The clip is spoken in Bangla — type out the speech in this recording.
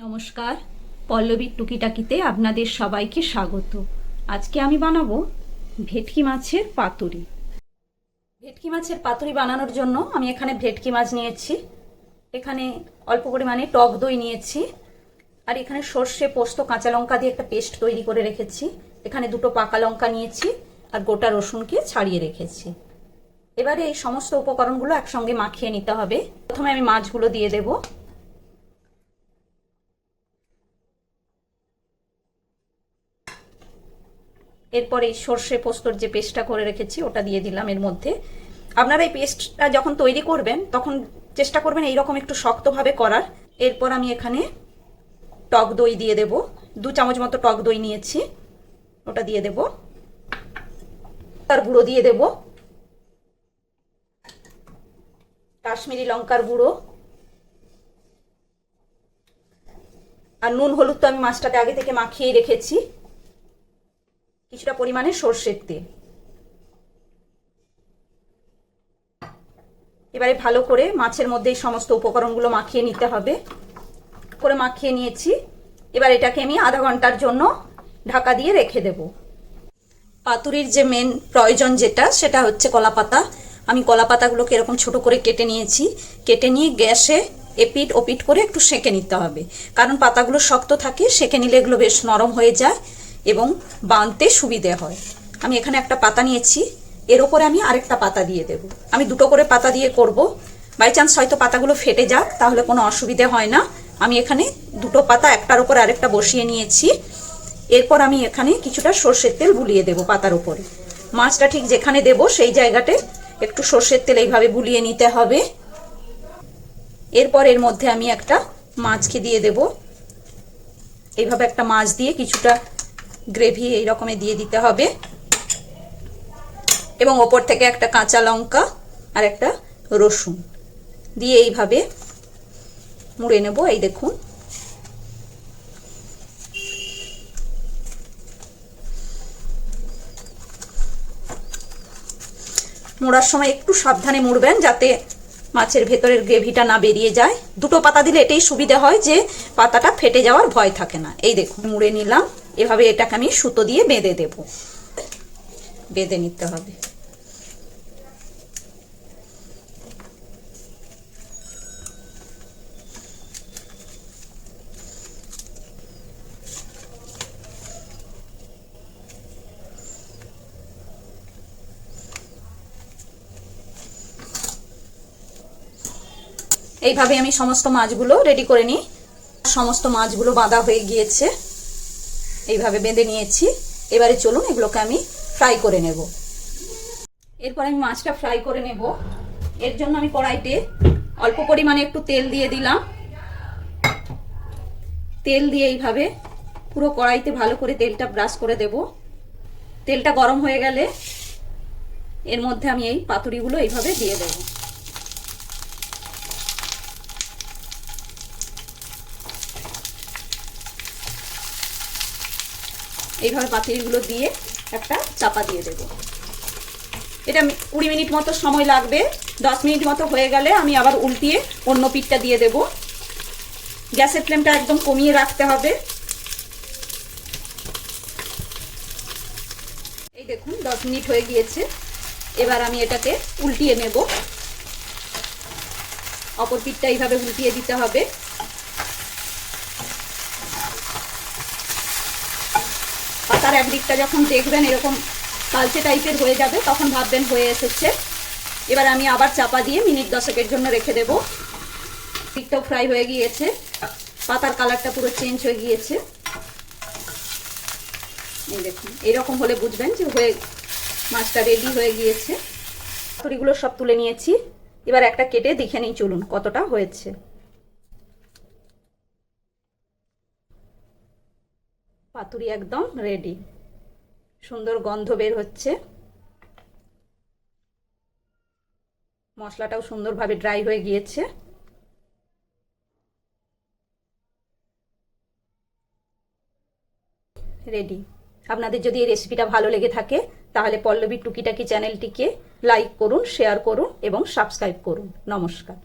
নমস্কার, পল্লবীর টুকিটাকিতে আপনাদের সবাইকে স্বাগত। আজকে আমি বানাবো ভেটকি মাছের পাতুরি। ভেটকি মাছের পাতুরি বানানোর জন্য আমি এখানে ভেটকি মাছ নিয়েছি, এখানে অল্প পরিমাণে টক দই নিয়েছি, আর এখানে সর্ষে, পোস্ত, কাঁচা লঙ্কা দিয়ে একটা পেস্ট তৈরি করে রেখেছি। এখানে দুটো পাকা লঙ্কা নিয়েছি আর গোটা রসুনকে ছাড়িয়ে রেখেছি। এবারে এই সমস্ত উপকরণগুলো একসঙ্গে মাখিয়ে নিতে হবে। প্রথমে আমি মাছগুলো দিয়ে দেবো। এরপর এই সর্ষে পোস্তর যে পেস্টটা করে রেখেছি ওটা দিয়ে দিলাম এর মধ্যে। আপনারা এই পেস্টটা যখন তৈরি করবেন তখন চেষ্টা করবেন এইরকম একটু শক্তভাবে করার। এরপর আমি এখানে টক দই দিয়ে দেব, 2 চামচ মতো টক দই নিয়েছি, ওটা দিয়ে দেব। তার গুঁড়ো দিয়ে দেব, কাশ্মীরি লঙ্কার গুঁড়ো, আর নুন হলুদ তো আমি মাছটাতে আগে থেকে মাখিয়ে রেখেছি, কিছুটা পরিমাণে সর্ষের তেল। এবারে ভালো করে মাছের মধ্যে এই সমস্ত উপকরণগুলো মাখিয়ে নিতে হবে। করে মাখিয়ে নিয়েছি, এবার এটাকে আমি আধা ঘন্টার জন্য ঢাকা দিয়ে রেখে দেব। পাতুরির যে মেন প্রয়োজন সেটা হচ্ছে কলা পাতা। আমি কলা পাতাগুলোকে এরকম ছোট করে কেটে নিয়েছি। কেটে নিয়ে গ্যাসে এপিট ওপিট করে একটু সেঁকে নিতে হবে, কারণ পাতাগুলো শক্ত থাকে, সেঁকে নিলে এগুলো বেশ নরম হয়ে যায় এবং বাঁধতে সুবিধে হয়। আমি এখানে একটা পাতা নিয়েছি, এর ওপরে আমি আরেকটা পাতা দিয়ে দেব। আমি দুটো করে পাতা দিয়ে করব, বাই চান্স হয়তো পাতাগুলো ফেটে যাক তাহলে কোনো অসুবিধে হয় না। আমি এখানে দুটো পাতা একটার উপর আরেকটা বসিয়ে নিয়েছি। এরপর আমি এখানে কিছুটা সর্ষের তেল বুলিয়ে দেব পাতার উপরে। মাছটা ঠিক যেখানে দেব সেই জায়গাতে একটু সর্ষের তেল এইভাবে বুলিয়ে নিতে হবে। এরপর এর মধ্যে আমি একটা মাছকে দিয়ে দেব। এইভাবে একটা মাছ দিয়ে কিছুটা গ্রেভি এই রকমের দিয়ে দিতে হবে, এবং ওপর থেকে একটা কাঁচা লঙ্কা আর একটা রসুন দিয়ে এইভাবে মুড়ে নেব। এই দেখুন, মোড়ার সময় একটু সাবধানে মুড়বেন যাতে মাছের ভেতরের গ্রেভিটা না বেরিয়ে যায়। দুটো পাতা দিলে এটাই সুবিধা হয় যে পাতাটা ফেটে যাওয়ার ভয় থাকে না। এই দেখুন মুড়ে নিলাম। এভাবে এটাকে আমি সুতো দিয়ে বেঁধে দেব, বেঁধে নিতে হবে। এইভাবে আমি সমস্ত মাছগুলো রেডি করে নিই। সমস্ত মাছগুলো বাঁধা হয়ে গিয়েছে, এইভাবে বেঁধে নিয়েছি। এবারে চলুন এগুলোকে আমি ফ্রাই করে নেব। এরপর আমি মাছটা ফ্রাই করে নেব। এর জন্য আমি কড়াইতে অল্প পরিমাণে একটু তেল দিয়ে দিলাম। তেল দিয়ে এইভাবে পুরো কড়াইতে ভালো করে তেলটা ব্রাশ করে দেব। তেলটা গরম হয়ে গেলে এর মধ্যে আমি এই পাতুরিগুলো এইভাবে দিয়ে দেব। এইভাবে পাতুরিগুলো দিয়ে একটা চাপা দিয়ে দেব। এটা 20 মিনিট মতো সময় লাগবে। 10 মিনিট মতো হয়ে গেলে আমি আবার উল্টিয়ে অন্য পিঠটা দিয়ে দেব। গ্যাসের ফ্লেমটা একদম কমিয়ে রাখতে হবে। এই দেখুন 10 মিনিট হয়ে গিয়েছে। এবার আমি এটাকে উল্টিয়ে নেব। অপর পিঠটা এইভাবে উল্টিয়ে দিতে হবে। পাতার একদিকটা যখন দেখবেন এরকম কালচে টাইপের হয়ে যাবে তখন ভাববেন হয়ে এসেছে। এবার আমি আবার চাপা দিয়ে মিনিট 10 জন্য রেখে দেব। দিকটাও ফ্রাই হয়ে গিয়েছে, পাতার কালারটা পুরো চেঞ্জ হয়ে গিয়েছে। এই দেখুন, এইরকম হলে বুঝবেন যে মাছটা রেডি হয়ে গিয়েছে। পাতুরিগুলো সব তুলে নিয়েছি। এবার একটা কেটে দেখে নিই, চলুন কতটা হয়েছে। পাতুরি একদম রেডি, সুন্দর গন্ধ বের হচ্ছে। মশলাটাও সুন্দরভাবে ড্রাই হয়ে গিয়েছে। রেডি। আপনাদের যদি এই রেসিপিটা ভালো লেগে থাকে তাহলে পল্লবীর টুকিটাকি চ্যানেলটিকে লাইক করুন, শেয়ার করুন এবং সাবস্ক্রাইব করুন। নমস্কার।